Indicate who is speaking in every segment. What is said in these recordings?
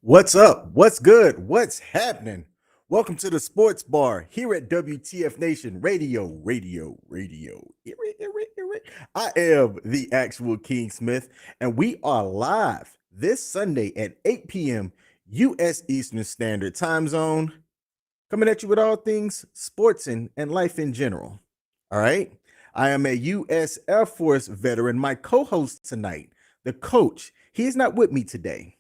Speaker 1: What's up? What's good? What's happening? Welcome to the Sports Bar here at WTF Nation Radio. I am the actual King Smith, and we are live this Sunday at 8 p.m. U.S. Eastern Standard Time Zone, coming at you with all things sports and life in general. All right. I am a U.S. Air Force veteran. My co-host tonight, the coach, he is not with me today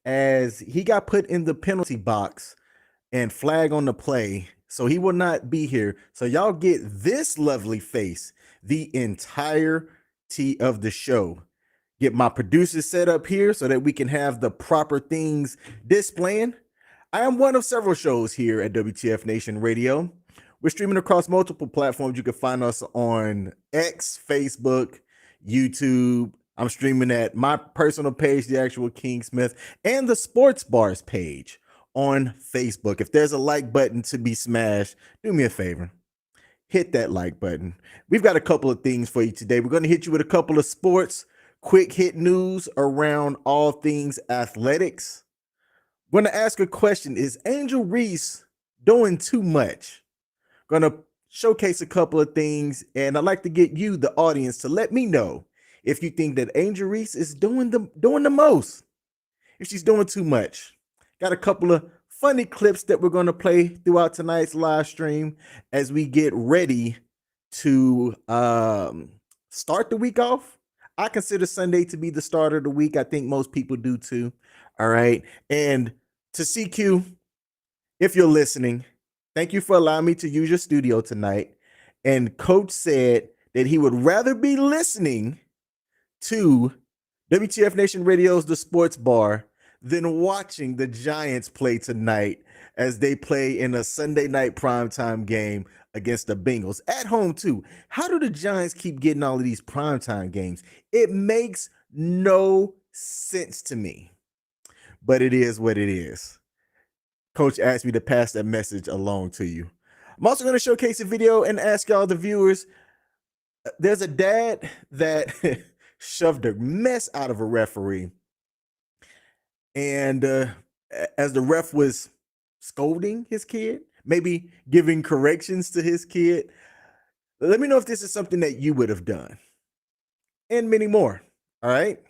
Speaker 1: as he got put in the penalty box and flag on the play. So he will not be here. So y'all get this lovely face the entirety of the show. Get my producers set up here so that we can have the proper things displaying. I am one of several shows here at WTF Nation Radio. We're streaming across multiple platforms. You can find us on X, Facebook, YouTube. I'm streaming at my personal page, The Actual King Smith, and the Sports Bars page on Facebook. If there's a like button to be smashed, do me a favor. Hit that like button. We've got a couple of things for you today. We're going to hit you with a couple of sports, quick hit news around all things athletics. I'm going to ask a question. Is Angel Reese doing too much? Going to showcase a couple of things, and I'd like to get you, the audience, to let me know if you think that Angel Reese is doing the most, if she's doing too much. Got a couple of funny clips that we're going to play throughout tonight's live stream as we get ready to start the week off. I consider Sunday to be the start of the week. I think most people do too. All right. And to CQ, if you're listening, thank you for allowing me to use your studio tonight. And Coach said that he would rather be listening to WTF Nation Radio's The Sports Bar than watching the Giants play tonight as they play in a Sunday night primetime game against the Bengals at home too. How do the Giants keep getting all of these primetime games? It makes no sense to me, but it is what it is. Coach asked me to pass that message along to you. I'm also going to showcase a video and ask y'all, the viewers, there's a dad that shoved a mess out of a referee. And as the ref was scolding his kid, maybe giving corrections to his kid, let me know if this is something that you would have done. And many more. All right.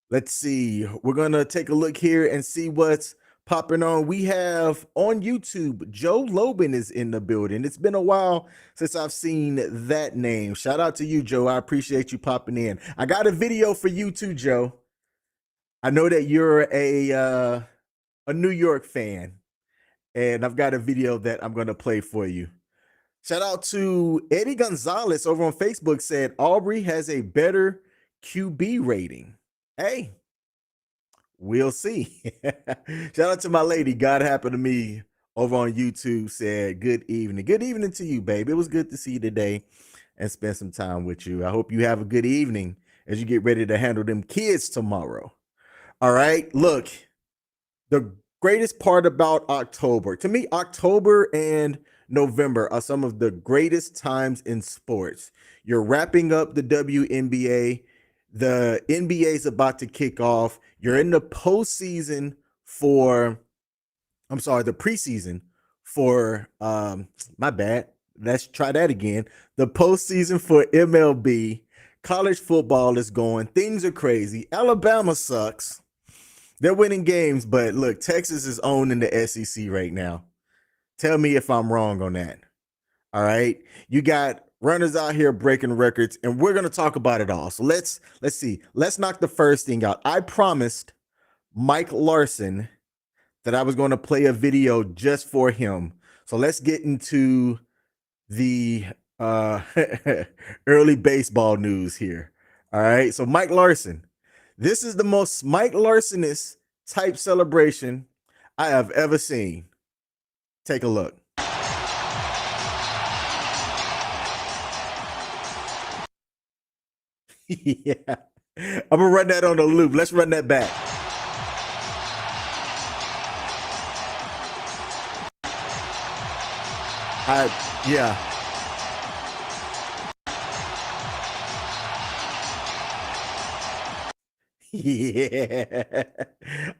Speaker 1: Let's see. We're going to take a look here and see what's popping on. We have on YouTube, Joe Lobin is in the building. It's been a while since I've seen that name. Shout out to you, Joe. I appreciate you popping in. I got a video for you too, Joe. I know that you're a New York fan, and I've got a video that I'm going to play for you. Shout out to Eddie Gonzalez over on Facebook, said Aubrey has a better QB rating. Hey, we'll see. Shout out to my lady, God Happened to Me, over on YouTube, said good evening. Good evening to you, baby. It was good to see you today and spend some time with you. I hope you have a good evening as you get ready to handle them kids tomorrow. All right, look, the greatest part about October, to me, October and November are some of the greatest times in sports. You're wrapping up the WNBA. The NBA is about to kick off. You're in the postseason the preseason for, my bad. Let's try that again. The postseason for MLB. College football is going. Things are crazy. Alabama sucks. They're winning games, but look, Texas is owning the SEC right now. Tell me if I'm wrong on that. All right. You got runners out here breaking records, and we're going to talk about it all. So let's see. Let's knock the first thing out. I promised Mike Larson that I was going to play a video just for him. So let's get into the early baseball news here. All right. So Mike Larson. This is the most Mike Larsonist type celebration I have ever seen. Take a look. Yeah. I'm going to run that on the loop. Let's run that back. Yeah. Yeah.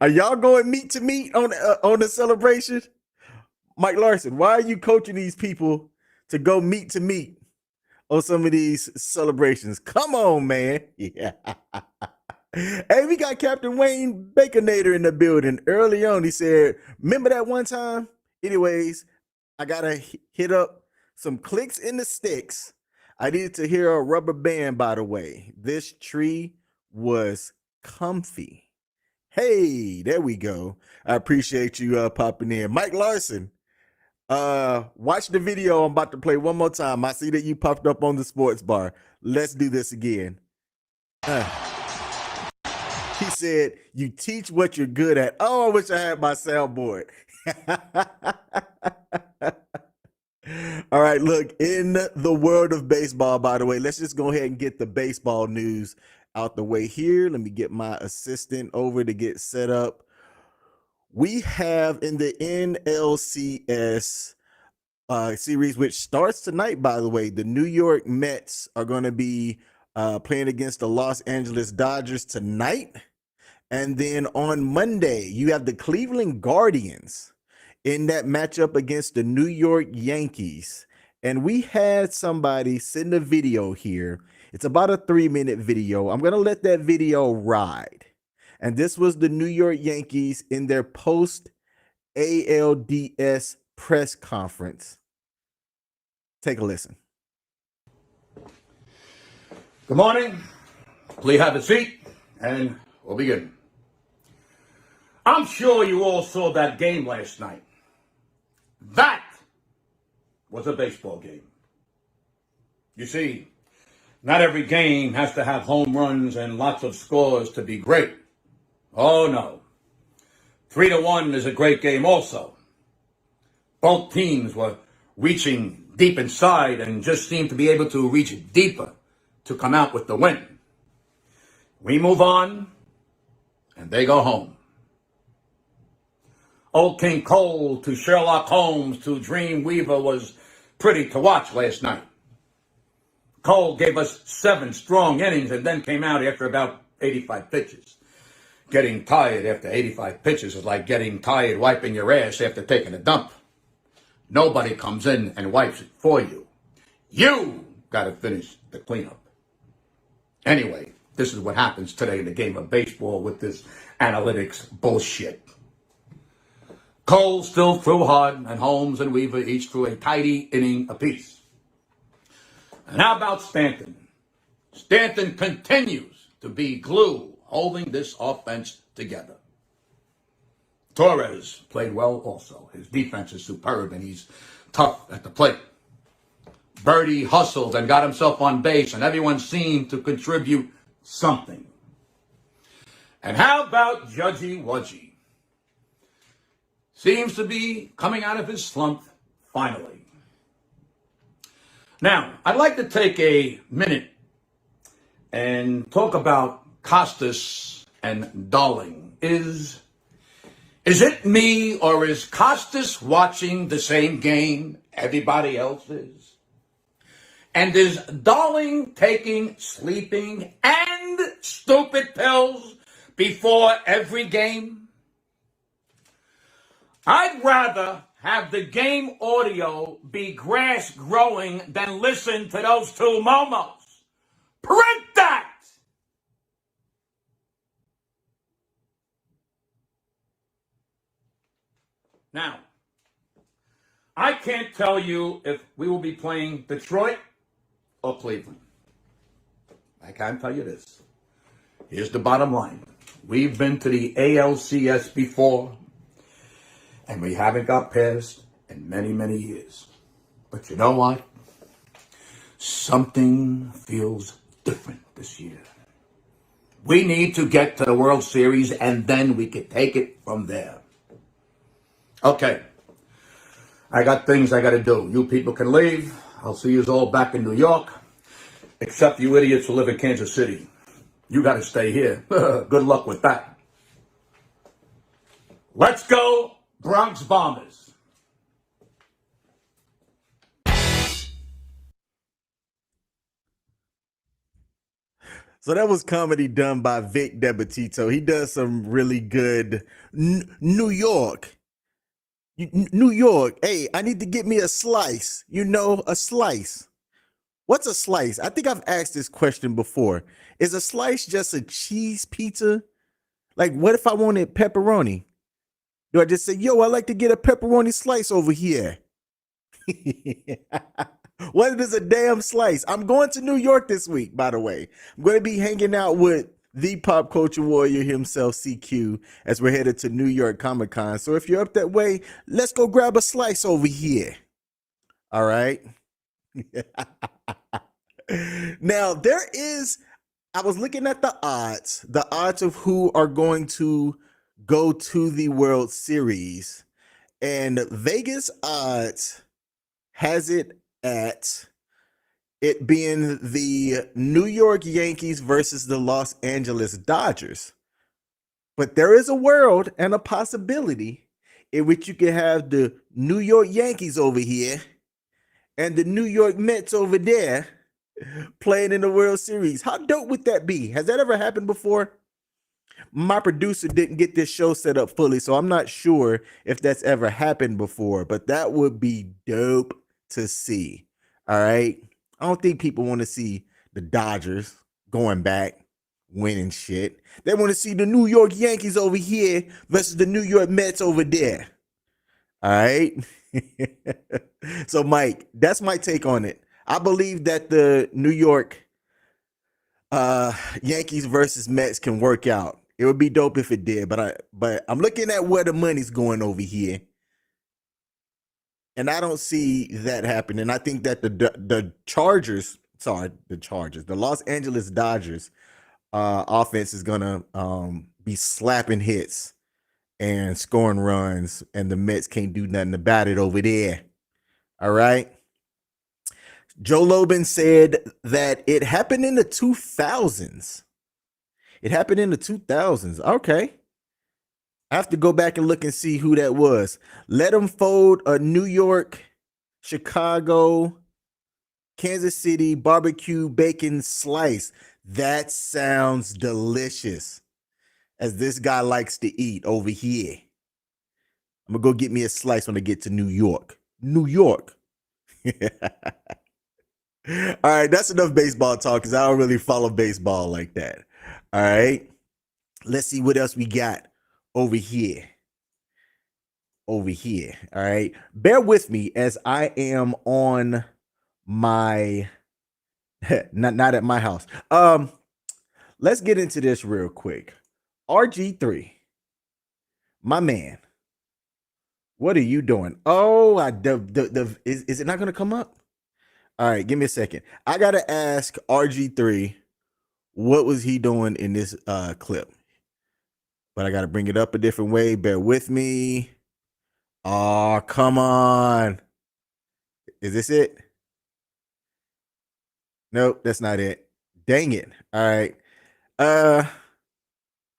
Speaker 1: Are y'all going meet to meet on the celebration? Mike Larson, why are you coaching these people to go meet to meet on some of these celebrations? Come on, man. Yeah. Hey, we got Captain Wayne Baconator in the building. Early on, he said, remember that one time? Anyways, I got to hit up some clicks in the sticks. I needed to hear a rubber band, by the way. This tree was comfy. Hey, there we go. I appreciate you popping in. Mike Larson, watch the video I'm about to play one more time. I see that you popped up on the sports bar. Let's do this again. He said, you teach what you're good at. Oh, I wish I had my soundboard. All right, look, in the world of baseball, by the way, let's just go ahead and get the baseball news out the way here. Let me get my assistant over to get set up. We have in the NLCS series, which starts tonight, by the way, the New York Mets are going to be playing against the Los Angeles Dodgers tonight. And then on Monday, you have the Cleveland Guardians in that matchup against the New York Yankees. And we had somebody send a video here. It's about a 3-minute video. I'm going to let that video ride. And this was the New York Yankees in their post ALDS press conference. Take a listen.
Speaker 2: Good morning. Please have a seat and we'll begin. I'm sure you all saw that game last night. That was a baseball game. You see, not every game has to have home runs and lots of scores to be great. Oh no. 3-1 is a great game also. Both teams were reaching deep inside and just seemed to be able to reach deeper to come out with the win. We move on and they go home. Old King Cole to Sherlock Holmes to Dreamweaver was pretty to watch last night. Cole gave us 7 strong innings and then came out after about 85 pitches. Getting tired after 85 pitches is like getting tired wiping your ass after taking a dump. Nobody comes in and wipes it for you. You got to finish the cleanup. Anyway, this is what happens today in the game of baseball with this analytics bullshit. Cole still threw hard, and Holmes and Weaver each threw a tidy inning apiece. And how about Stanton? Stanton continues to be glue holding this offense together. Torres played well also. His defense is superb, and he's tough at the plate. Birdie hustled and got himself on base, and everyone seemed to contribute something. And how about Judgy Wudgy? Seems to be coming out of his slump finally. Now, I'd like to take a minute and talk about Costas and Darling. Is it me, or is Costas watching the same game everybody else is? And is Darling taking sleeping and stupid pills before every game? I'd rather have the game audio be grass growing than listen to those 2 momos. Print that! Now, I can't tell you if we will be playing Detroit or Cleveland. I can't tell you this. Here's the bottom line. We've been to the ALCS before, and we haven't got past in many, many years. But you know what? Something feels different this year. We need to get to the World Series, and then we can take it from there. Okay. I got things I got to do. You people can leave. I'll see you all back in New York, except you idiots who live in Kansas City. You got to stay here. Good luck with that. Let's go, Bronx Bombers.
Speaker 1: So that was comedy done by Vic Debitito. He does some really good New York. New York. Hey, I need to get me a slice. You know, a slice. What's a slice? I think I've asked this question before. Is a slice just a cheese pizza? Like, what if I wanted pepperoni? Do I just say, yo, I like to get a pepperoni slice over here? What is a damn slice? I'm going to New York this week, by the way. I'm going to be hanging out with the pop culture warrior himself, CQ, as we're headed to New York Comic Con. So if you're up that way, let's go grab a slice over here. All right. Now, I was looking at the odds of who are going to go to the World Series, and Vegas odds has it at it being the New York Yankees versus the Los Angeles Dodgers. But there is a world and a possibility in which you can have the New York Yankees over here and the New York Mets over there playing in the World Series. How dope would that be? Has that ever happened before? My producer didn't get this show set up fully, so I'm not sure if that's ever happened before, but that would be dope to see. All right. I don't think people want to see the Dodgers going back, winning shit. They want to see the New York Yankees over here versus the New York Mets over there. All right. So, Mike, that's my take on it. I believe that the New York Yankees versus Mets can work out. It would be dope if it did, but I'm looking at where the money's going over here, and I don't see that happening. I think that the Los Angeles Dodgers offense is gonna be slapping hits and scoring runs, and the Mets can't do nothing about it over there. All right. Joe Lobin said that it happened in the 2000s. It happened in the 2000s. Okay. I have to go back and look and see who that was. Let them fold a New York, Chicago, Kansas City barbecue bacon slice. That sounds delicious, as this guy likes to eat over here. I'm going to go get me a slice when I get to New York. New York. All right, that's enough baseball talk because I don't really follow baseball like that. All right, let's see what else we got over here. Over here. All right, bear with me as I am on my not at my house. Let's get into this real quick. RG3, my man, what are you doing? Oh, is it not going to come up? All right, give me a second. I gotta ask RG3 what was he doing in this clip, but I gotta bring it up a different way. Bear with me. Oh, come on. Is this it? Nope, that's not it. Dang it. All right. How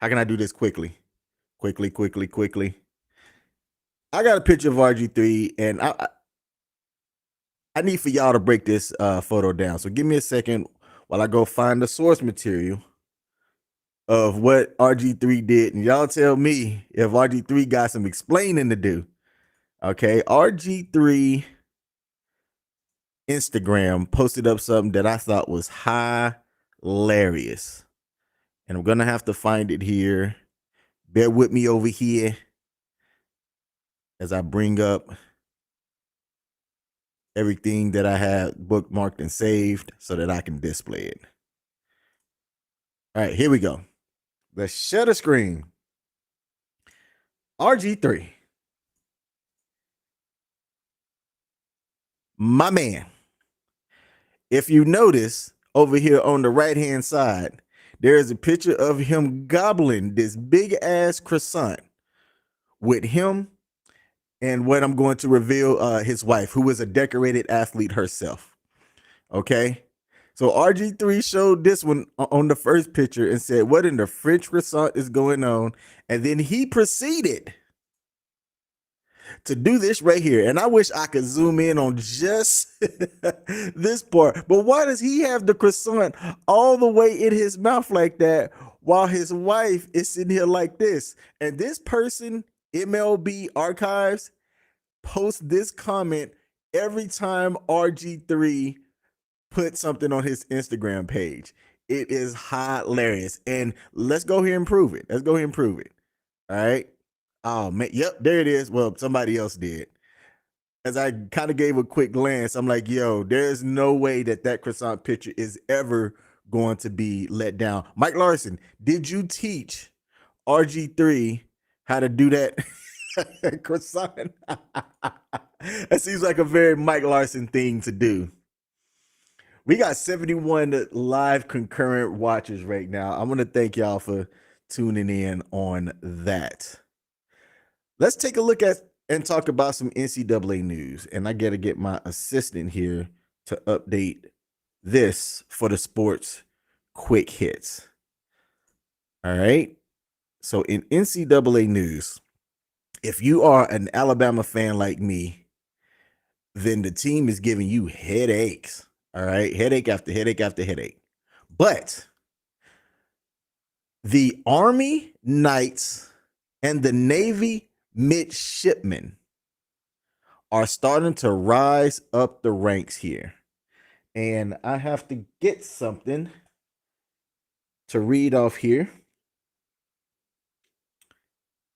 Speaker 1: can I do this quickly? Quickly. I got a picture of RG3, and I need for y'all to break this photo down. So give me a second while I go find the source material of what RG3 did. And y'all tell me if RG3 got some explaining to do. Okay, RG3 Instagram posted up something that I thought was hilarious. And I'm going to have to find it here. Bear with me over here as I bring up everything that I have bookmarked and saved so that I can display it. All right, here we go. Let's share the screen. RG3. My man. If you notice over here on the right-hand side, there is a picture of him gobbling this big ass croissant with him and what I'm going to reveal, his wife, who is a decorated athlete herself. Okay. So RG3 showed this one on the first picture and said, what in the French croissant is going on? And then he proceeded to do this right here. And I wish I could zoom in on just this part. But why does he have the croissant all the way in his mouth like that while his wife is sitting here like this? And this person, MLB Archives, posts this comment every time RG3 put something on his Instagram page. It is hilarious. And let's go here and prove it. Let's go here and prove it. All right. Oh man, yep, there it is. Well, somebody else did. As I kind of gave a quick glance, I'm like, yo, there's no way that croissant picture is ever going to be let down. Mike Larson, did you teach RG3 how to do that croissant? That seems like a very Mike Larson thing to do. We got 71 live concurrent watchers right now. I want to thank y'all for tuning in on that. Let's take a look at and talk about some NCAA news. And I got to get my assistant here to update this for the sports quick hits. All right. So in NCAA news, if you are an Alabama fan like me, then the team is giving you headaches. All right. Headache after headache after headache. But the Army Knights and the Navy midshipmen are starting to rise up the ranks here. And I have to get something to read off here.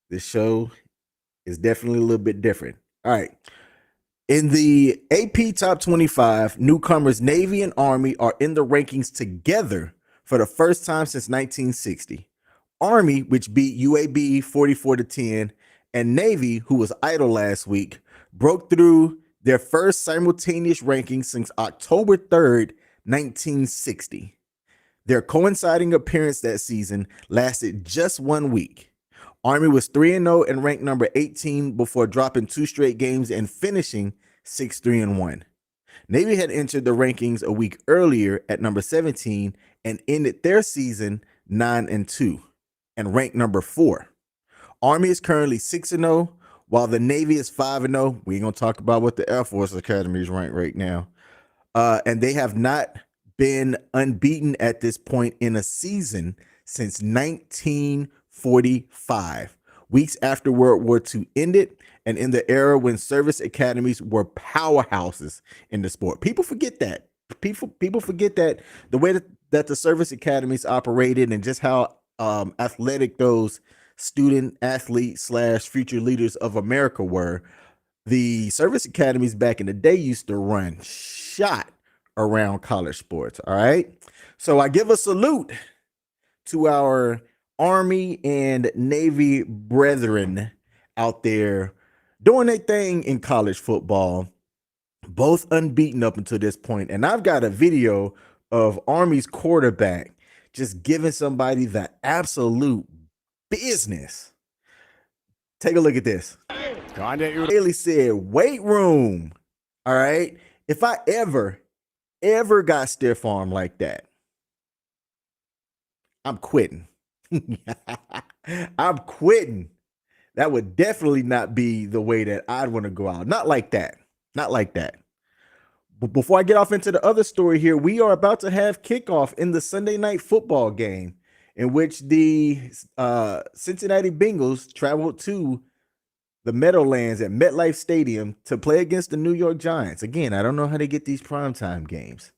Speaker 1: This show is definitely a little bit different. All right. In the AP Top 25, newcomers Navy and Army are in the rankings together for the first time since 1960. Army, which beat UAB 44-10, and Navy, who was idle last week, broke through their first simultaneous rankings since October 3rd, 1960. Their coinciding appearance that season lasted just 1 week. Army was 3-0 and ranked number 18 before dropping 2 straight games and finishing 6-3-1. Navy had entered the rankings a week earlier at number 17 and ended their season 9-2 and ranked number 4. Army is currently 6-0, while the Navy is 5-0. We ain't gonna talk about what the Air Force Academy is ranked right now. And they have not been unbeaten at this point in a season since 1945, weeks after World War II ended, and in the era when service academies were powerhouses in the sport. People forget that. People forget that the way that the service academies operated and just how athletic those student athletes / future leaders of America were. The service academies back in the day used to run shot around college sports. All right. So I give a salute to our Army and Navy brethren out there doing their thing in college football, both unbeaten up until this point. And I've got a video of Army's quarterback just giving somebody the absolute business. Take a look at this. Haley said, weight room. All right. If I ever got stiff arm like that, I'm quitting. I'm quitting. That would definitely not be the way that I'd want to go out. Not like that. Not like that. But before I get off into the other story here, we are about to have kickoff in the Sunday night football game in which the Cincinnati Bengals traveled to the Meadowlands at MetLife Stadium to play against the New York Giants. Again, I don't know how they get these primetime games.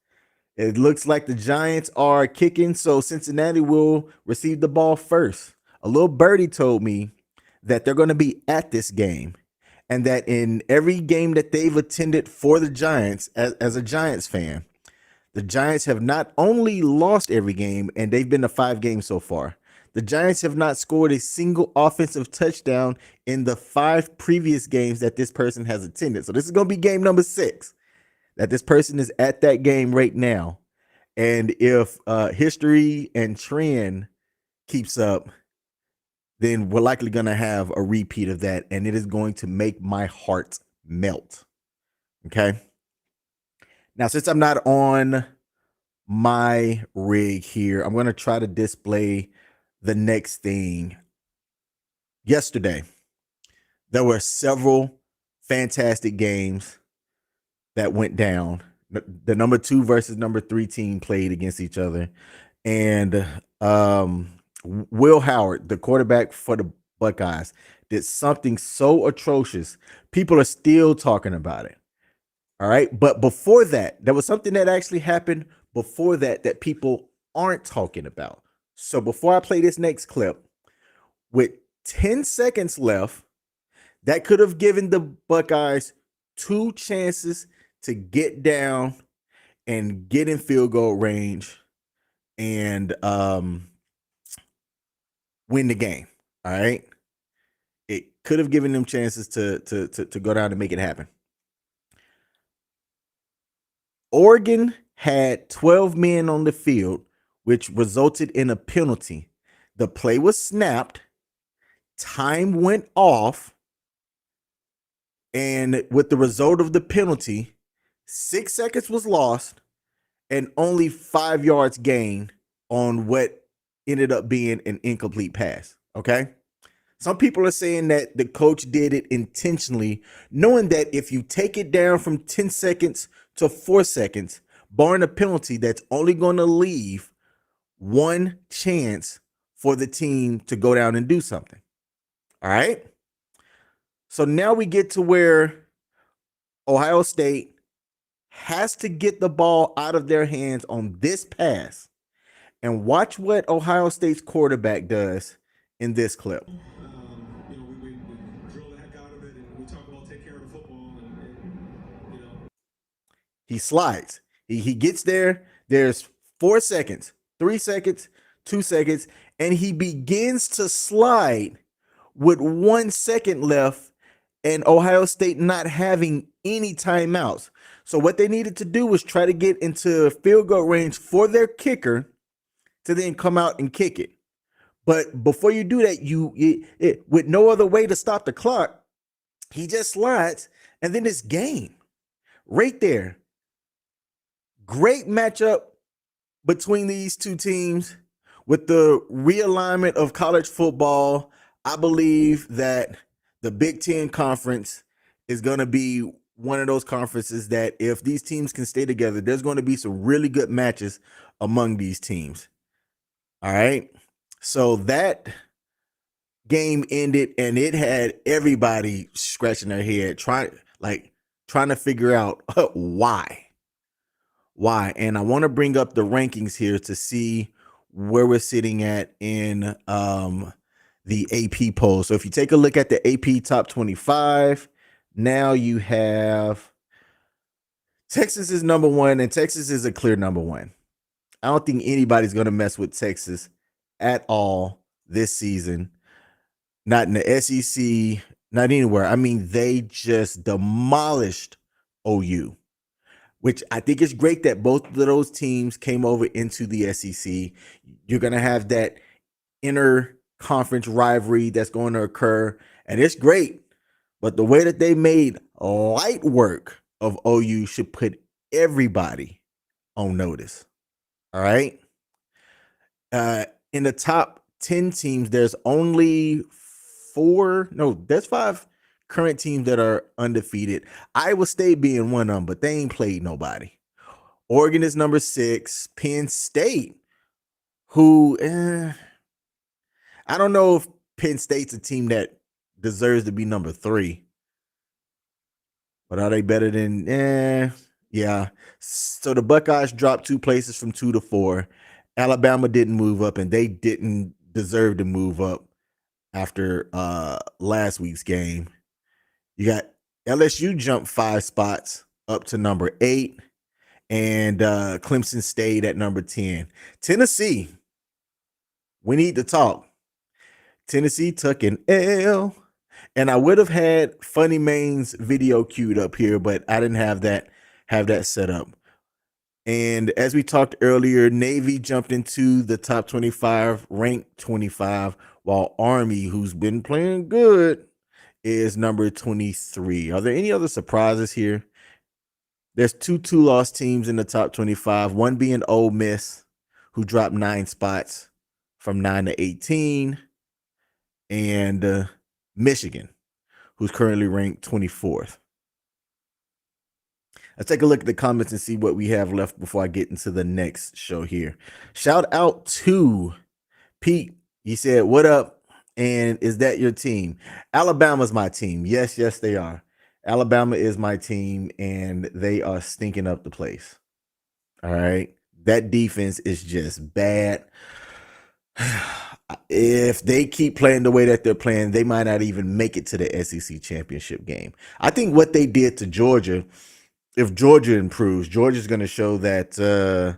Speaker 1: It looks like the Giants are kicking, so Cincinnati will receive the ball first. A little birdie told me that they're going to be at this game and that in every game that they've attended for the Giants, as a Giants fan, the Giants have not only lost every game, and they've been to 5 games so far. The Giants have not scored a single offensive touchdown in the 5 previous games that this person has attended. So this is going to be game number 6 that this person is at that game right now. And if history and trend keeps up, then we're likely going to have a repeat of that. And it is going to make my heart melt. Okay. Now, since I'm not on my rig here, I'm going to try to display the next thing. Yesterday, there were several fantastic games that went down. The number 2 versus number 3 team played against each other. And Will Howard, the quarterback for the Buckeyes, did something so atrocious. People are still talking about it. All right. But before that, there was something that actually happened before that that people aren't talking about. So before I play this next clip, with 10 seconds left, that could have given the Buckeyes 2 chances to get down and get in field goal range and win the game. All right. It could have given them chances to go down and make it happen. Oregon had 12 men on the field, which resulted in a penalty. The play was snapped, time went off, and with the result of the penalty, 6 seconds was lost and only 5 yards gained on what ended up being an incomplete pass. Okay. Some people are saying that the coach did it intentionally, knowing that if you take it down from 10 seconds to 4 seconds, barring a penalty, that's only going to leave one chance for the team to go down and do something. All right. So now we get to where Ohio State has to get the ball out of their hands on this pass. And watch what Ohio State's quarterback does in this clip. We drill the heck out of it, and we talk about take care of the football, he slides. He gets there. There's 4 seconds, 3 seconds, 2 seconds, and he begins to slide with 1 second left, and Ohio State not having any timeouts. So what they needed to do was try to get into field goal range for their kicker to then come out and kick it. But before you do that, with no other way to stop the clock, he just slides, and then it's game right there. Great matchup between these two teams. With the realignment of college football, I believe that the Big Ten Conference is going to be one of those conferences that if these teams can stay together, there's going to be some really good matches among these teams. All right. So that game ended, and it had everybody scratching their head, trying to figure out why. And I want to bring up the rankings here to see where we're sitting at in the AP poll. So if you take a look at the AP top 25, now you have Texas is number 1, and Texas is a clear number 1. I don't think anybody's going to mess with Texas at all this season. Not in the SEC, not anywhere. I mean, they just demolished OU, which I think is great that both of those teams came over into the SEC. You're going to have that inner conference rivalry that's going to occur, and it's great. But the way that they made light work of OU should put everybody on notice. All right. In the top 10 teams, there's only there's 5 current teams that are undefeated. Iowa State being one of them, but they ain't played nobody. Oregon is number 6. Penn State, who I don't know if Penn State's a team that deserves to be number 3. But are they better than yeah. So the Buckeyes dropped 2 places from 2 to 4. Alabama didn't move up, and they didn't deserve to move up after last week's game. You got LSU jumped 5 spots up to number 8, and Clemson stayed at number 10. Tennessee, we need to talk. Tennessee took an L, and I would have had Funny Main's video queued up here, but I didn't have that set up. And as we talked earlier, Navy jumped into the top 25, ranked 25, while Army, who's been playing good, is number 23. Are there any other surprises here? There's 2 two-loss teams in the top 25, one being Ole Miss, who dropped 9 spots from 9 to 18, and Michigan, who's currently ranked 24th. Let's take a look at the comments and see what we have left before I get into the next show here. Shout out to Pete. He said, "What up? And is that your team?" Alabama's my team. Yes, they are. Alabama is my team, and they are stinking up the place. All right. That defense is just bad. If they keep playing the way that they're playing, they might not even make it to the SEC championship game. I think what they did to Georgia, if Georgia improves, Georgia's going to show that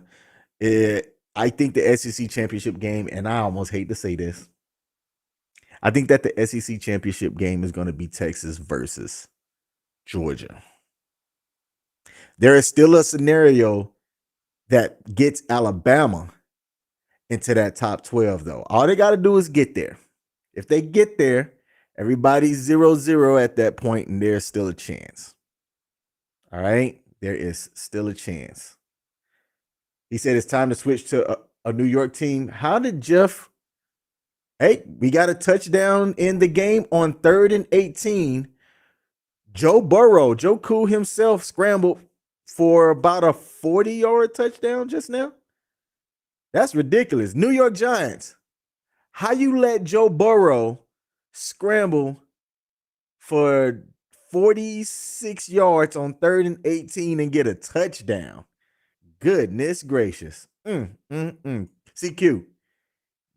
Speaker 1: I think the SEC championship game, and I almost hate to say this, I think that the SEC championship game is going to be Texas versus Georgia. There is still a scenario that gets Alabama into that top 12, though. All they got to do is get there. If they get there, everybody's 0-0 at that point, and there's still a chance. All right? There is still a chance. He said it's time to switch to a New York team. How did Jeff? Hey, we got a touchdown in the game on 3rd and 18. Joe Burrow, Joe Cool himself scrambled for about a 40-yard touchdown just now. That's ridiculous. New York Giants. How you let Joe Burrow scramble for 46 yards on 3rd and 18 and get a touchdown? Goodness gracious. CQ,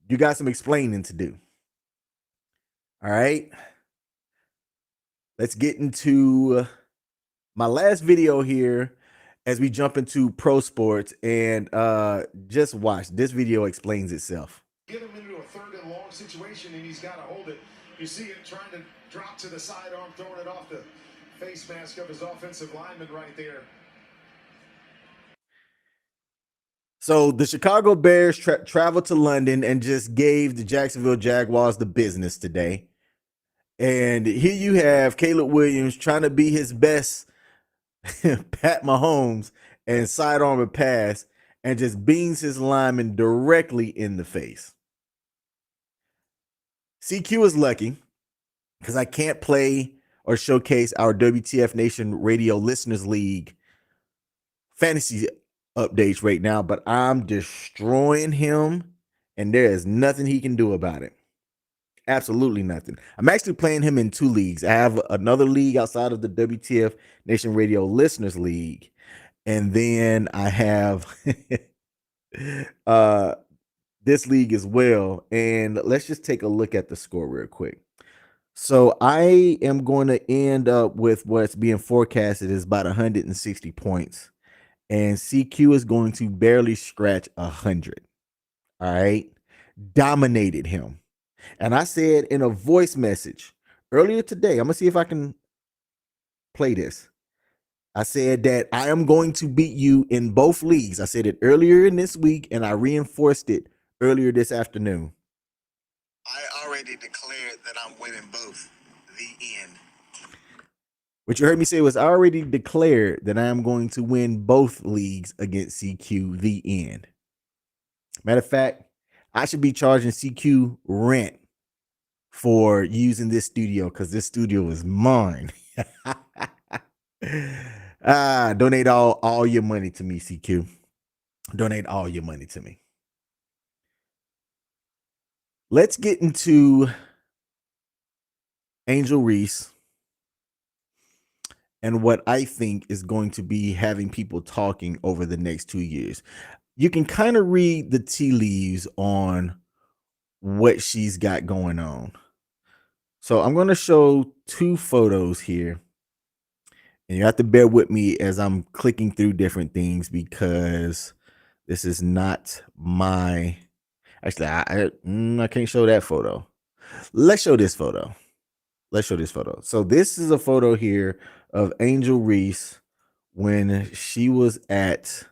Speaker 1: you got some explaining to do. All right. Let's get into my last video here as we jump into pro sports, and just watch. This video explains itself.
Speaker 3: Get him into a 3rd and long situation, and he's got to hold it. You see him trying to drop to the sidearm, throwing it off the face mask of his offensive lineman right there.
Speaker 1: So the Chicago Bears traveled to London and just gave the Jacksonville Jaguars the business today. And here you have Caleb Williams trying to be his best Pat Mahomes and sidearm a pass and just beans his lineman directly in the face. CQ is lucky because I can't play or showcase our WTF Nation Radio Listeners League fantasy updates right now, but I'm destroying him, and there is nothing he can do about it. Absolutely nothing. I'm actually playing him in 2 leagues. I have another league outside of the WTF Nation Radio Listeners League, and then I have this league as well. And let's just take a look at the score real quick. So I am going to end up with what's being forecasted is about 160 points. And CQ is going to barely scratch 100. All right. Dominated him. And I said in a voice message earlier today, I'm going to see if I can play this. I said that I am going to beat you in both leagues. I said it earlier in this week, and I reinforced it earlier this afternoon.
Speaker 4: I already declared that I'm winning both. The end.
Speaker 1: What you heard me say was I already declared that I am going to win both leagues against CQ. The end. Matter of fact, I should be charging CQ rent for using this studio because this studio is mine. Donate all your money to me, CQ. Donate all your money to me. Let's get into Angel Reese and what I think is going to be having people talking over the next 2 years. You can kind of read the tea leaves on what she's got going on. So I'm going to show 2 photos here. And you have to bear with me as I'm clicking through different things because this is not my... Actually, I can't show that photo. Let's show this photo. So this is a photo here of Angel Reese when she was at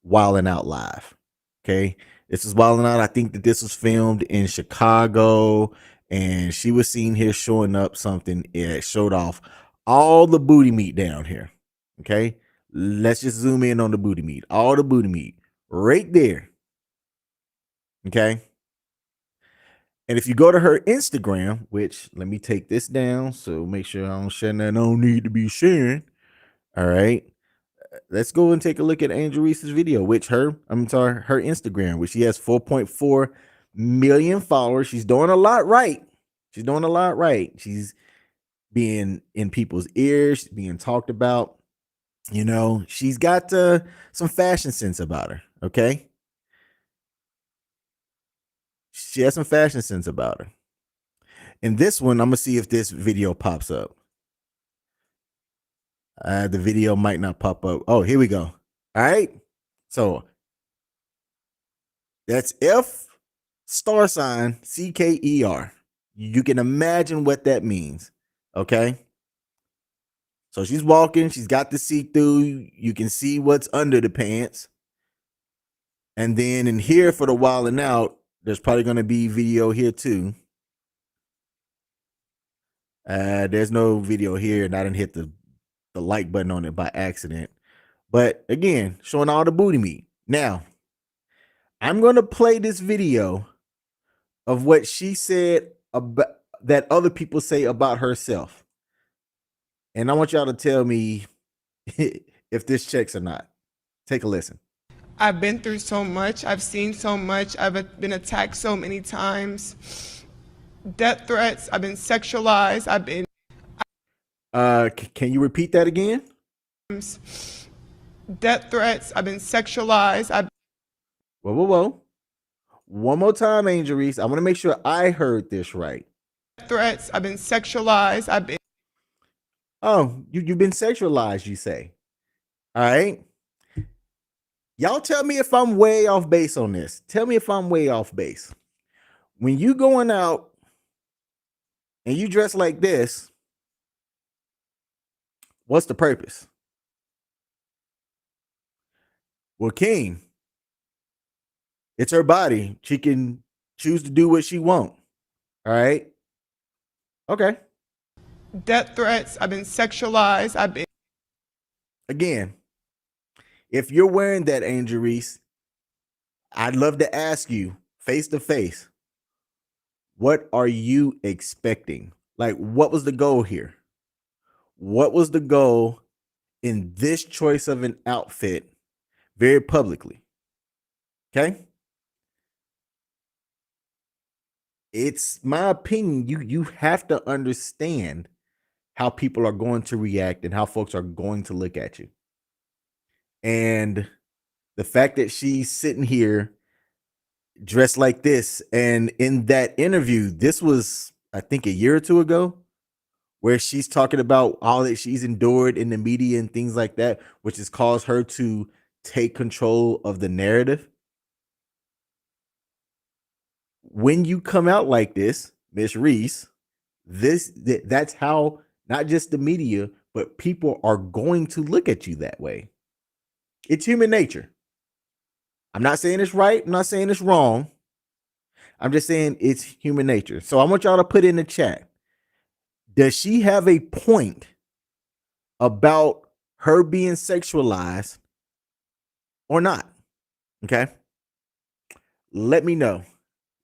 Speaker 1: Wildin' Out Live. Okay. This is Wildin' Out. I think that this was filmed in Chicago, and she was seen here showing up something. It showed off all the booty meat down here. Okay. Let's just zoom in on the booty meat. All the booty meat right there. Okay. And if you go to her Instagram, which let me take this down, so make sure I don't share that I don't need to be sharing. All right. Let's go and take a look at Angel Reese's video, which her Instagram, which she has 4.4 million followers. She's doing a lot right. She's doing a lot right. She's being in people's ears, being talked about. You know, she's got some fashion sense about her. Okay. She has some fashion sense about her. In this one, I'm going to see if this video pops up. The video might not pop up. Oh, here we go. All right. So that's F star sign CKER. You can imagine what that means. Okay. So she's walking. She's got the see-through. You can see what's under the pants. And then in here for the while and out, there's probably going to be video here too. There's no video here, and I didn't hit the like button on it by accident. But again, showing all the booty meat. Now, I'm going to play this video of what she said about that other people say about herself. And I want y'all to tell me if this checks or not. Take a listen.
Speaker 5: I've been through so much. I've seen so much. I've been attacked so many times. Death threats. I've been sexualized. I've been.
Speaker 1: Can you repeat that again?
Speaker 5: Death threats. I've been sexualized.
Speaker 1: Whoa. One more time, Angel Reese. I want to make sure I heard this right.
Speaker 5: Threats. I've been sexualized. I've been.
Speaker 1: Oh, you've been sexualized, you say. All right. Y'all tell me if I'm way off base on this. Tell me if I'm way off base. When you going out and you dress like this, what's the purpose? Well, King, it's her body. She can choose to do what she wants. All right. Okay.
Speaker 5: Death threats. I've been sexualized. I've been.
Speaker 1: Again, if you're wearing that, Angel Reese, I'd love to ask you face to face, what are you expecting? Like, what was the goal here? What was the goal in this choice of an outfit very publicly? Okay. It's my opinion. You have to understand how people are going to react and how folks are going to look at you. And the fact that she's sitting here dressed like this, and in that interview, this was, I think, a year or two ago, where she's talking about all that she's endured in the media and things like that, which has caused her to take control of the narrative. When you come out like this, Miss Reese, that's how not just the media, but people are going to look at you that way. It's human nature. I'm not saying it's right. I'm not saying it's wrong. I'm just saying it's human nature. So I want y'all to put in the chat. Does she have a point about her being sexualized or not? Okay. Let me know.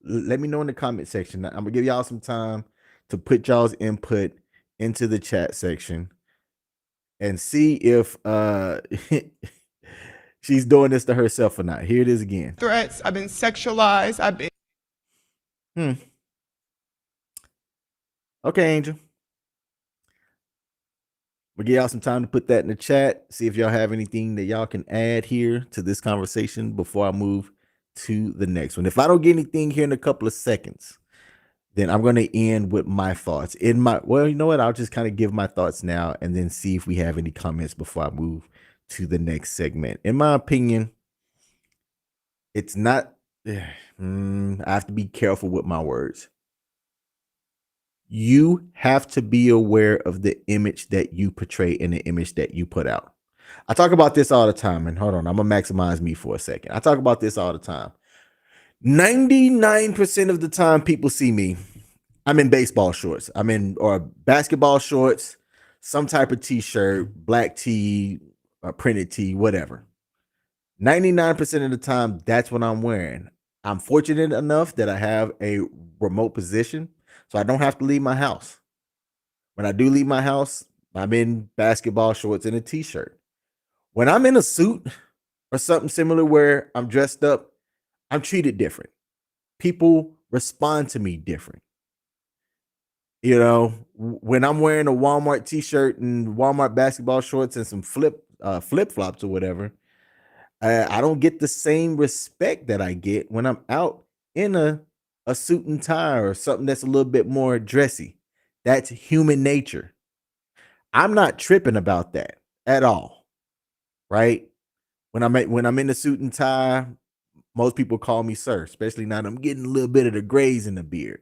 Speaker 1: Let me know in the comment section. I'm gonna give y'all some time to put y'all's input into the chat section and see if she's doing this to herself or not. Here it is again.
Speaker 5: Threats. I've been sexualized. I've been.
Speaker 1: Okay, Angel. We'll give y'all some time to put that in the chat. See if y'all have anything that y'all can add here to this conversation before I move to the next one. If I don't get anything here in a couple of seconds, then I'm going to end with my thoughts. Well, you know what? I'll just kind of give my thoughts now and then see if we have any comments before I move to the next segment. In my opinion, it's not, I have to be careful with my words. You have to be aware of the image that you portray and the image that you put out. I talk about this all the time, and hold on, I'm going to maximize me for a second. I talk about this all the time. 99% of the time people see me, I'm in baseball shorts. or basketball shorts, some type of t-shirt, black tee, printed tee, whatever. 99% of the time, that's what I'm wearing. I'm fortunate enough that I have a remote position, so I don't have to leave my house. When I do leave my house, I'm in basketball shorts and a t-shirt. When I'm in a suit or something similar where I'm dressed up, I'm treated different. People respond to me different. You know, when I'm wearing a Walmart t-shirt and Walmart basketball shorts and some flip-flops or whatever, I don't get the same respect that I get when I'm out in a suit and tie or something that's a little bit more dressy. That's human nature. I'm not tripping about that at all, right? When I'm in the suit and tie, most people call me sir, especially now that I'm getting a little bit of the grays in the beard.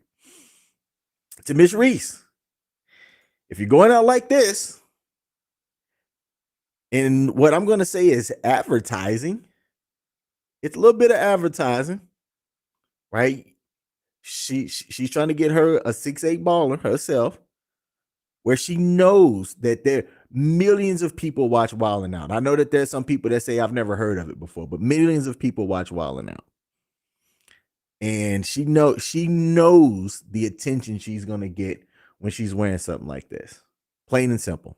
Speaker 1: To Miss Reese, if you're going out like this, and what I'm going to say is advertising, it's a little bit of advertising, right? She's trying to get her a 6'8" baller herself, where she knows that there millions of people watch Wild 'N Out. I know that there's some people that say I've never heard of it before, but millions of people watch Wild 'N Out. And she knows the attention she's gonna get when she's wearing something like this. Plain and simple.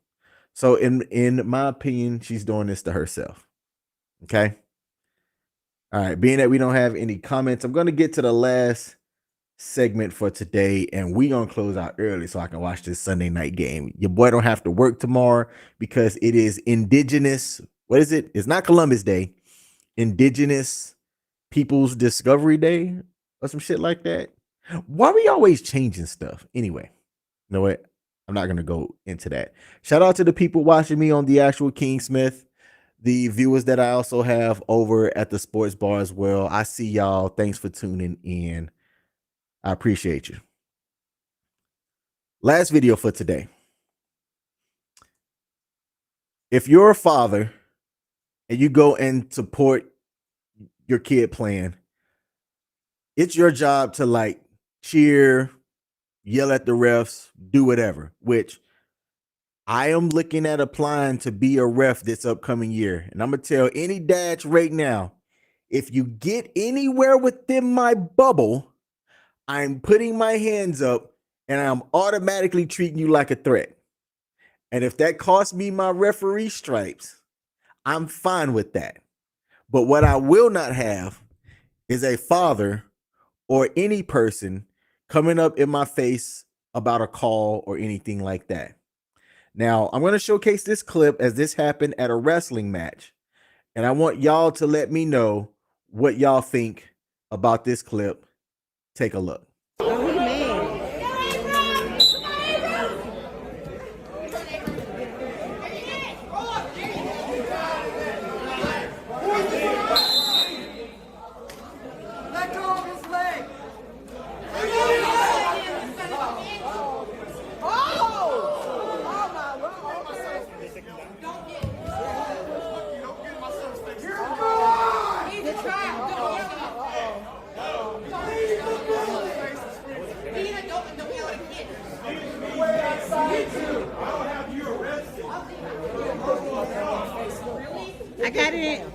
Speaker 1: So in my opinion, she's doing this to herself. Okay. All right. Being that we don't have any comments, I'm gonna get to the last segment for today, and we gonna close out early so I can watch this Sunday night game. Your boy don't have to work tomorrow because it is Indigenous. What is it? It's not Columbus Day. Indigenous People's Discovery Day or some shit like that. Why are we always changing stuff? Anyway, you know what? I'm not gonna go into that. Shout out to the people watching me on the actual King Smith, the viewers that I also have over at the Sports Bar as well. I see y'all. Thanks for tuning in. I appreciate you. Last video for today. If you're a father and you go and support your kid playing, it's your job to like cheer, yell at the refs, do whatever, which I am looking at applying to be a ref this upcoming year. And I'm going to tell any dads right now, if you get anywhere within my bubble, I'm putting my hands up and I'm automatically treating you like a threat. And if that costs me my referee stripes, I'm fine with that. But what I will not have is a father or any person coming up in my face about a call or anything like that. Now, I'm going to showcase this clip as this happened at a wrestling match. And I want y'all to let me know what y'all think about this clip. Take a look.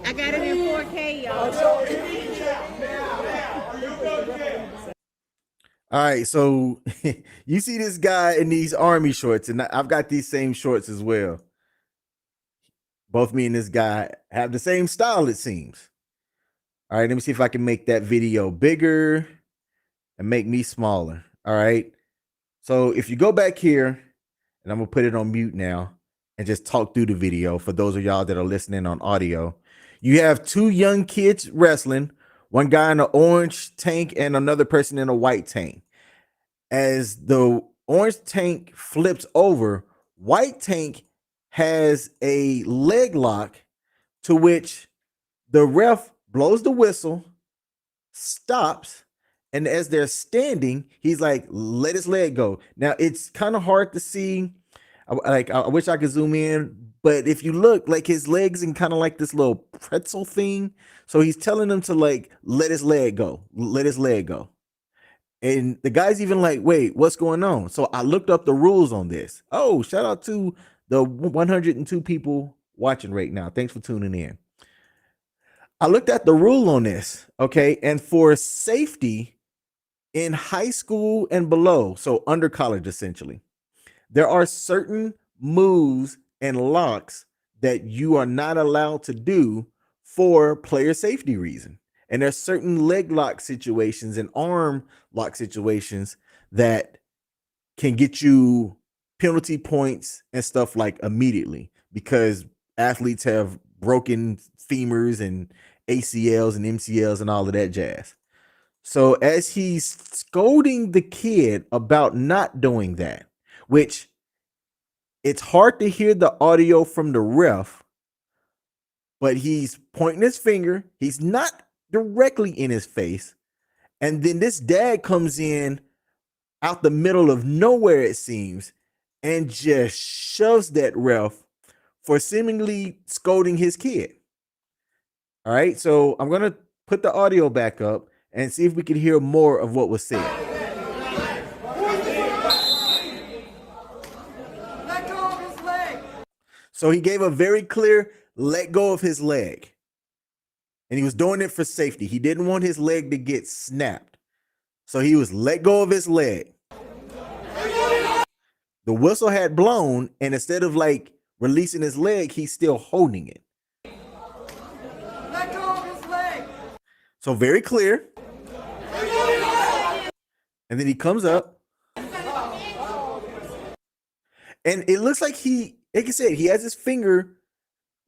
Speaker 6: I got it in 4K, y'all.
Speaker 1: All right, so you see this guy in these army shorts, and I've got these same shorts as well. Both me and this guy have the same style, it seems. All right, let me see if I can make that video bigger and make me smaller. All right. So if you go back here, and I'm going to put it on mute now and just talk through the video for those of y'all that are listening on audio. You have two young kids wrestling, one guy in an orange tank and another person in a white tank. As the orange tank flips over, white tank has a leg lock to which the ref blows the whistle, stops, and as they're standing, he's like, let his leg go. Now, it's kind of hard to see. I wish I could zoom in, but if you look, like his legs in kind of like this little pretzel thing. So he's telling them to like, let his leg go, let his leg go. And the guy's even like, wait, what's going on? So I looked up the rules on this. Oh, shout out to the 102 people watching right now. Thanks for tuning in. I looked at the rule on this, okay, and for safety in high school and below, so under college essentially, there are certain moves and locks that you are not allowed to do for player safety reason. And there's certain leg lock situations and arm lock situations that can get you penalty points and stuff like immediately, because athletes have broken femurs and ACLs and MCLs and all of that jazz. So as he's scolding the kid about not doing that, which it's hard to hear the audio from the ref, but he's pointing his finger. He's not directly in his face. And then this dad comes in out the middle of nowhere, it seems, and just shoves that ref for seemingly scolding his kid. All right, so I'm going to put the audio back up and see if we can hear more of what was said.
Speaker 7: Let go of his leg.
Speaker 1: So he gave a very clear let go of his leg. And he was doing it for safety. He didn't want his leg to get snapped. So he was let go of his leg. The whistle had blown, and instead of like releasing his leg, he's still holding it.
Speaker 7: Let go of his leg.
Speaker 1: So very clear. And then he comes up. And it looks like he, like I said, he has his finger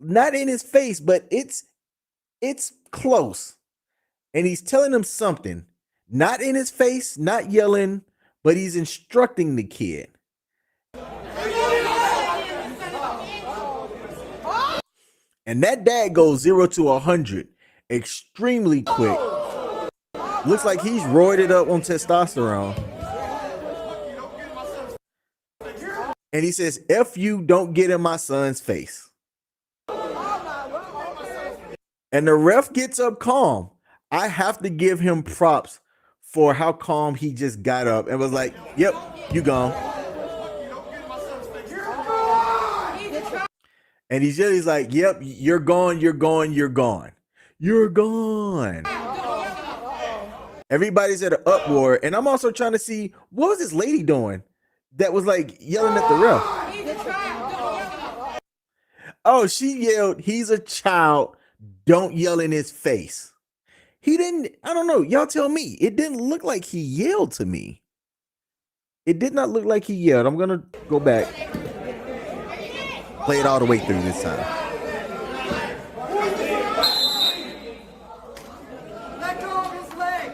Speaker 1: not in his face, but it's close. And he's telling him something. Not in his face, not yelling, but he's instructing the kid. And that dad goes 0 to 100 extremely quick. Looks like he's roided up on testosterone. And he says, F you, don't get in my son's face. And the ref gets up calm. I have to give him props for how calm he just got up and was like, yep, you gone. And he's like, yep, you're gone, you're gone, you're gone. You're gone. Everybody's at an uproar. And I'm also trying to see, what was this lady doing that was like yelling at the ref? Oh, she yelled, he's a child, don't yell in his face. He didn't, I don't know, y'all tell me. It didn't look like he yelled to me. It did not look like he yelled. I'm going to go back. Play it all the way through this time.
Speaker 7: Let go of his leg.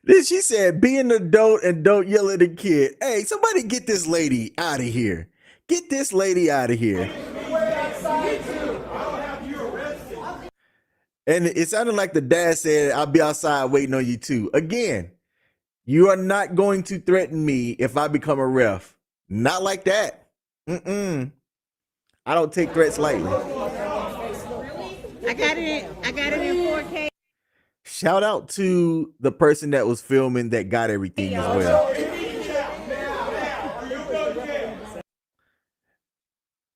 Speaker 1: Then she said, be an adult and don't yell at a kid. Hey, somebody get this lady out of here. Get this lady out of here. And it sounded like the dad said, I'll be outside waiting on you too. Again, you are not going to threaten me if I become a ref. Not like that. I don't take threats lightly.
Speaker 6: I got it in 4K.
Speaker 1: Shout out to the person that was filming that got everything as well.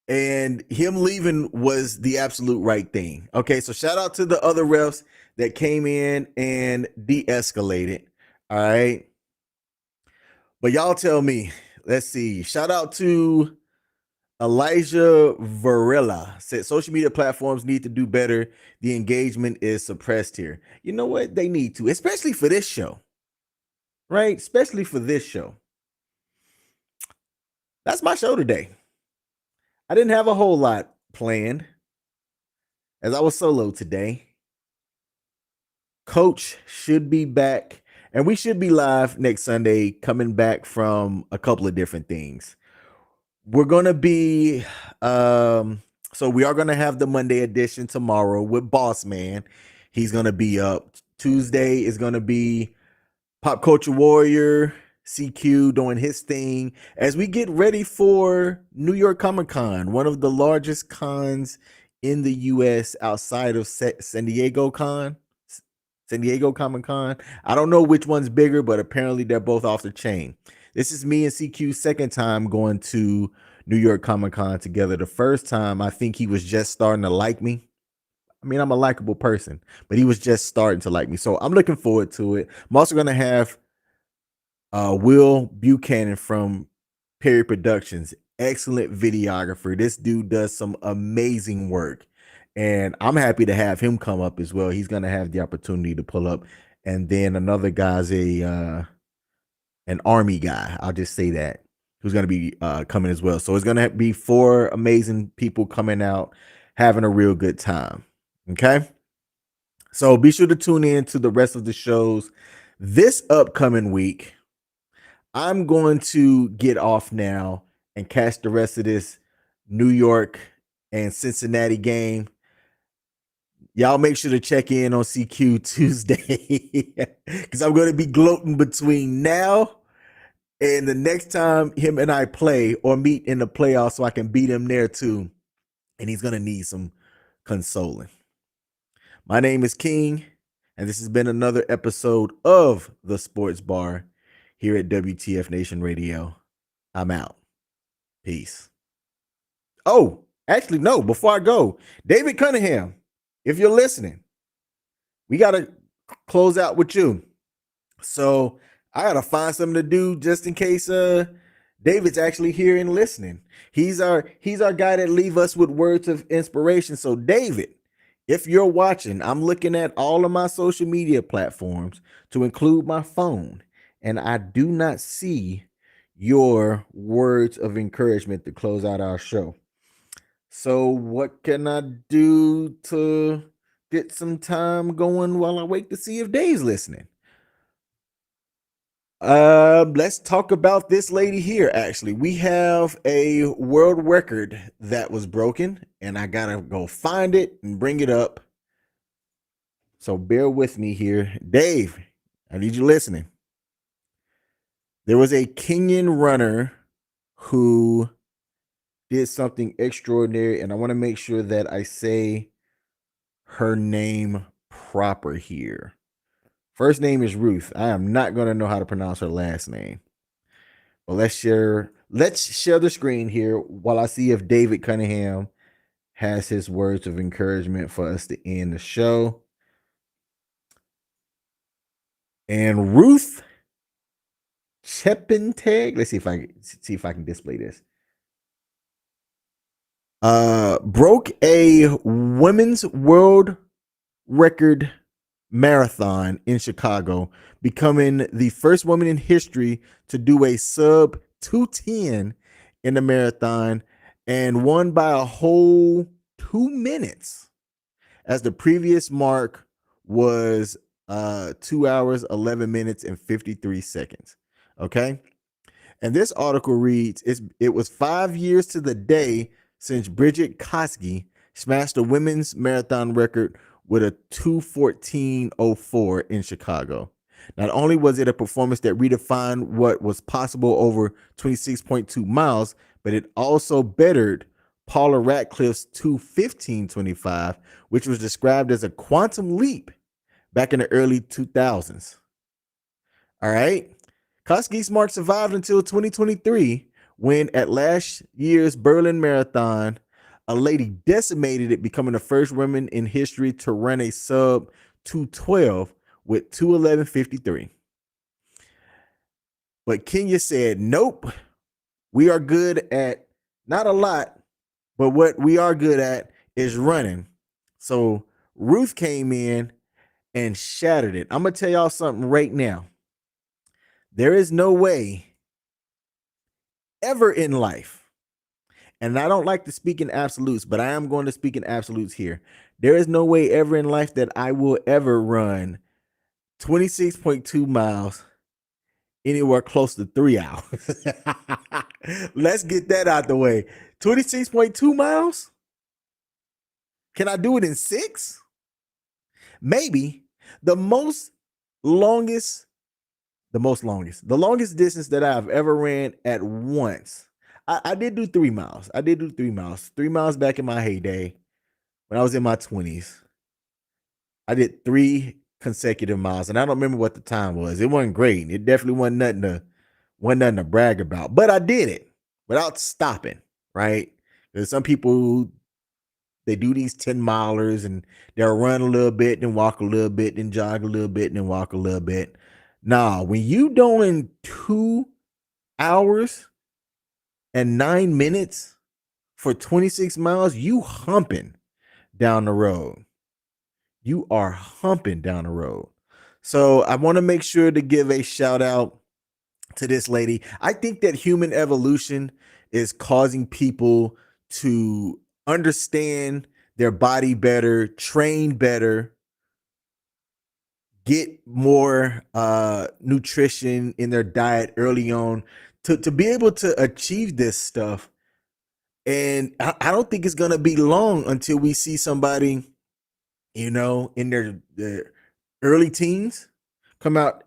Speaker 1: And him leaving was the absolute right thing. Okay, so shout out to the other refs that came in and de-escalated. All right. But y'all tell me, let's see. Shout out to Elijah Varela. Said social media platforms need to do better. The engagement is suppressed here. You know what? They need to, especially for this show. Right? Especially for this show. That's my show today. I didn't have a whole lot planned as I was solo today. Coach should be back, and we should be live next Sunday, coming back from a couple of different things. We're going to be, so we are going to have the Monday edition tomorrow with Boss Man. He's going to be up. Tuesday is going to be Pop Culture Warrior CQ doing his thing as we get ready for New York Comic Con, one of the largest cons in the US outside of San Diego Comic Con. I don't know which one's bigger, but apparently they're both off the chain. This is me and CQ's second time going to New York Comic Con together. The first time, I think he was just starting to like me. I mean, I'm a likable person, but he was just starting to like me. So I'm looking forward to it. I'm also going to have Will Buchanan from Perry Productions, excellent videographer. This dude does some amazing work, and I'm happy to have him come up as well. He's going to have the opportunity to pull up, and then another guy's an Army guy. I'll just say that, who's going to be coming as well. So it's going to be 4 amazing people coming out, having a real good time. Okay, so be sure to tune in to the rest of the shows this upcoming week. I'm going to get off now and catch the rest of this New York and Cincinnati game. Y'all make sure to check in on CQ Tuesday because I'm going to be gloating between now and the next time him and I play or meet in the playoffs so I can beat him there too. And he's going to need some consoling. My name is King, and this has been another episode of the Sports Bar here at WTF Nation Radio. I'm out. Peace. Oh, actually, no, before I go, David Cunningham, if you're listening, we got to close out with you. So I got to find something to do just in case David's actually here and listening. He's our guy that leave us with words of inspiration. So David, if you're watching, I'm looking at all of my social media platforms to include my phone, and I do not see your words of encouragement to close out our show. So what can I do to get some time going while I wait to see if Dave's listening? Let's talk about this lady here. Actually, we have a world record that was broken, and I gotta go find it and bring it up. So bear with me here. Dave, I need you listening. There was a Kenyan runner who did something extraordinary, and I want to make sure that I say her name proper here. First name is Ruth. I am not going to know how to pronounce her last name. But let's share the screen here while I see if David Cunningham has his words of encouragement for us to end the show. And Ruth Chepentag, let's see if I can display this. Broke a women's world record marathon in Chicago, becoming the first woman in history to do a sub 2:10 in the marathon, and won by a whole 2 minutes, as the previous mark was 2 hours 11 minutes and 53 seconds. Okay, and this article reads, it was 5 years to the day since Bridget Koski smashed the women's marathon record with a 2:14:04 in Chicago. Not only was it a performance that redefined what was possible over 26.2 miles, but it also bettered Paula Radcliffe's 2:15:25, which was described as a quantum leap back in the early 2000s. All right. Koski's mark survived until 2023, when at last year's Berlin Marathon, a lady decimated it, becoming the first woman in history to run a sub 2:12 with 2:11:53. But Kenya said, nope, we are good at not a lot, but what we are good at is running. So Ruth came in and shattered it. I'm going to tell y'all something right now. There is no way ever in life, and I don't like to speak in absolutes, but I am going to speak in absolutes here. There is no way ever in life that I will ever run 26.2 miles anywhere close to 3 hours. Let's get that out the way. 26.2 miles? Can I do it in 6? Maybe. The most longest The longest distance that I've ever ran at once. I did do 3 miles. 3 miles back in my heyday when I was in my 20s. I did 3 consecutive miles, and I don't remember what the time was. It wasn't great. It definitely wasn't nothing to brag about. But I did it without stopping, right? There's some people, they do these 10 milers and they'll run a little bit, then walk a little bit, then jog a little bit, and then walk a little bit. Nah, when you doing 2 hours and 9 minutes for 26 miles, you humping down the road. You are humping down the road. So I want to make sure to give a shout out to this lady. I think that human evolution is causing people to understand their body better, train better, get more nutrition in their diet early on to be able to achieve this stuff. And I don't think it's going to be long until we see somebody, in their early teens come out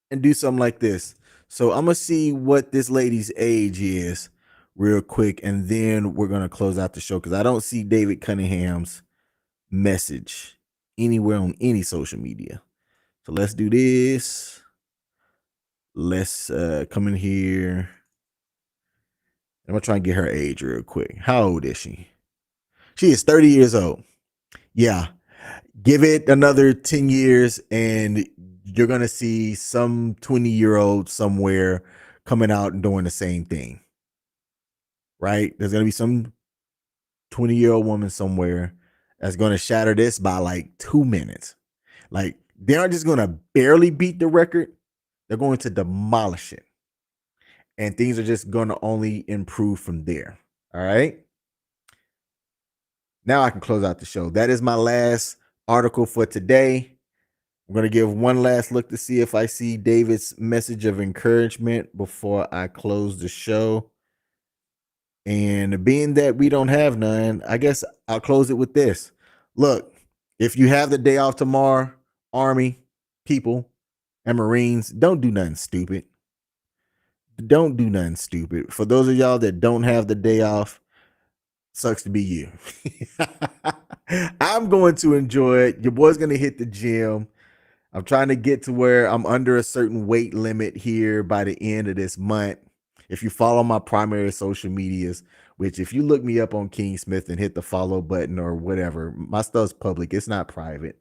Speaker 1: and do something like this. So I'm going to see what this lady's age is real quick, and then we're going to close out the show because I don't see David Cunningham's message anywhere on any social media. So let's do this. Let's come in here. I'm going to try and get her age real quick. How old is she? She is 30 years old. Yeah. Give it another 10 years and you're going to see some 20-year-old somewhere coming out and doing the same thing. Right? There's going to be some 20-year-old woman somewhere that's going to shatter this by like 2 minutes. Like, they aren't just going to barely beat the record. They're going to demolish it. And things are just going to only improve from there. All right? Now I can close out the show. That is my last article for today. I'm going to give one last look to see if I see David's message of encouragement before I close the show. And being that we don't have none, I guess I'll close it with this. Look, if you have the day off tomorrow, Army, people, and Marines, don't do nothing stupid. Don't do nothing stupid. For those of y'all that don't have the day off, sucks to be you. I'm going to enjoy it. Your boy's going to hit the gym. I'm trying to get to where I'm under a certain weight limit here by the end of this month. If you follow my primary social medias, which if you look me up on King Smith and hit the follow button or whatever, my stuff's public. It's not private.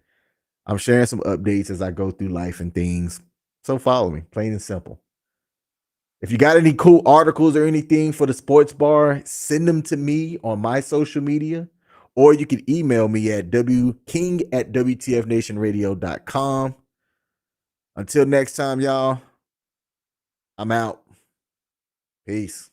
Speaker 1: I'm sharing some updates as I go through life and things. So follow me, plain and simple. If you got any cool articles or anything for the Sports Bar, send them to me on my social media, or you can email me at king@WTFNationRadio.com. Until next time, y'all, I'm out. Peace.